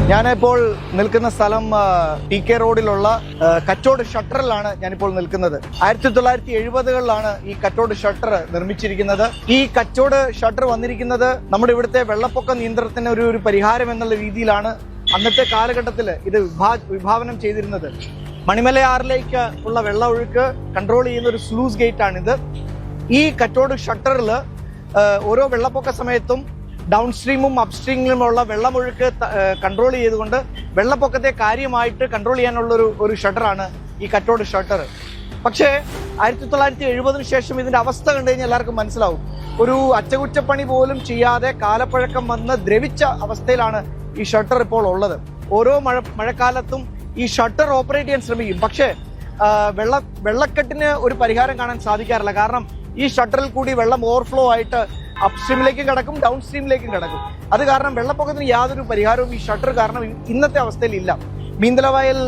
ഞാനിപ്പോൾ നിൽക്കുന്ന സ്ഥലം TK റോഡിലുള്ള കച്ചോട് ഷട്ടറിലാണ് ഞാനിപ്പോൾ നിൽക്കുന്നത്. 1970കളിലാണ് ഈ കച്ചോട് ഷട്ടർ നിർമ്മിച്ചിരിക്കുന്നത്. ഈ കച്ചോട് ഷട്ടർ വന്നിരിക്കുന്നത് നമ്മുടെ ഇവിടുത്തെ വെള്ളപ്പൊക്ക നിയന്ത്രണത്തിന് ഒരു പരിഹാരം എന്നുള്ള രീതിയിലാണ് അന്നത്തെ കാലഘട്ടത്തിൽ ഇത് വിഭാവനം ചെയ്തിരുന്നത്. മണിമലയാറിലേക്ക് ഉള്ള വെള്ള ഒഴുക്ക് കൺട്രോൾ ചെയ്യുന്ന ഒരു സ്ലൂസ് ഗേറ്റ് ആണിത്. ഈ കച്ചോട് ഷട്ടറിൽ ഓരോ വെള്ളപ്പൊക്ക സമയത്തും ഡൗൺ സ്ട്രീമും അപ് സ്ട്രീമിലുമുള്ള വെള്ളമൊഴുക്ക് കൺട്രോൾ ചെയ്തുകൊണ്ട് വെള്ളപ്പൊക്കത്തെ കാര്യമായിട്ട് കൺട്രോൾ ചെയ്യാനുള്ള ഒരു ഷട്ടറാണ് ഈ കച്ചോട് ഷട്ടർ. പക്ഷേ 1970 ശേഷം ഇതിന്റെ അവസ്ഥ കണ്ടു കഴിഞ്ഞാൽ എല്ലാവർക്കും മനസ്സിലാവും. ഒരു അറ്റകുറ്റപ്പണി പോലും ചെയ്യാതെ കാലപ്പഴക്കം വന്ന് ദ്രവിച്ച അവസ്ഥയിലാണ് ഈ ഷട്ടർ ഇപ്പോൾ ഉള്ളത്. ഓരോ മഴക്കാലത്തും ഈ ഷട്ടർ ഓപ്പറേറ്റ് ചെയ്യാൻ ശ്രമിക്കും. പക്ഷേ വെള്ളക്കെട്ടിന് ഒരു പരിഹാരം കാണാൻ സാധിക്കാറില്ല. കാരണം ഈ ഷട്ടറിൽ കൂടി വെള്ളം ഓവർഫ്ലോ ആയിട്ട് അപ് സ്ട്രീമിലേക്കും കിടക്കും, ഡൗൺ സ്ട്രീമിലേക്കും കിടക്കും. അത് കാരണം വെള്ളപ്പൊക്കത്തിന് യാതൊരു പരിഹാരവും ഈ ഷട്ടർ കാരണം ഇന്നത്തെ അവസ്ഥയിൽ ഇല്ല. മീന്തലവയൽ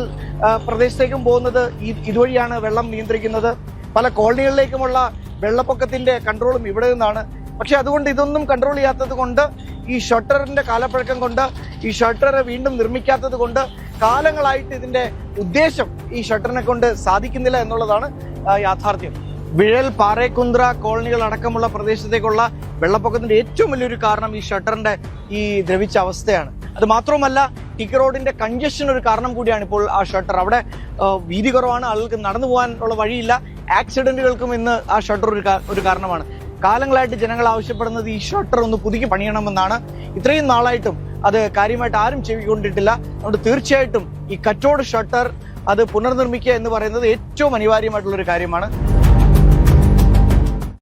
പ്രദേശത്തേക്കും പോകുന്നത് ഇതുവഴിയാണ് വെള്ളം നിയന്ത്രിക്കുന്നത്. പല കോളനികളിലേക്കുമുള്ള വെള്ളപ്പൊക്കത്തിന്റെ കൺട്രോളും ഇവിടെ നിന്നാണ്. പക്ഷെ അതുകൊണ്ട് ഇതൊന്നും കൺട്രോൾ ചെയ്യാത്തത് കൊണ്ട് ഈ ഷട്ടറിന്റെ കാലപ്പഴക്കം കൊണ്ട് ഈ ഷട്ടർ വീണ്ടും നിർമ്മിക്കാത്തത് കൊണ്ട് കാലങ്ങളായിട്ട് ഇതിന്റെ ഉദ്ദേശം ഈ ഷട്ടറിനെ കൊണ്ട് സാധിക്കുന്നില്ല എന്നുള്ളതാണ് യാഥാർത്ഥ്യം. വിഴൽ, പാറേക്കുന്ദ്ര കോളനികൾ അടക്കമുള്ള പ്രദേശത്തേക്കുള്ള വെള്ളപ്പൊക്കത്തിന്റെ ഏറ്റവും വലിയൊരു കാരണം ഈ ഷട്ടറിന്റെ ഈ ദ്രവിച്ച അവസ്ഥയാണ്. അത് മാത്രമല്ല TK റോഡിന്റെ കൺജഷൻ ഒരു കാരണം കൂടിയാണ് ഇപ്പോൾ ആ ഷട്ടർ. അവിടെ വീതി കുറവാണ്, ആളുകൾക്ക് നടന്നു പോകാനുള്ള വഴിയില്ല. ആക്സിഡന്റുകൾക്കും ഇന്ന് ആ ഷട്ടർ ഒരു കാരണമാണ്. കാലങ്ങളായിട്ട് ജനങ്ങൾ ആവശ്യപ്പെടുന്നത് ഈ ഷട്ടർ ഒന്ന് പുതുക്കി പണിയണമെന്നാണ്. ഇത്രയും നാളായിട്ടും അത് കാര്യമായിട്ട് ആരും ചെവിക്കൊണ്ടിട്ടില്ല. അതുകൊണ്ട് തീർച്ചയായിട്ടും ഈ കച്ചോട് ഷട്ടർ അത് പുനർനിർമ്മിക്കുക എന്ന് പറയുന്നത് ഏറ്റവും അനിവാര്യമായിട്ടുള്ള ഒരു കാര്യമാണ്.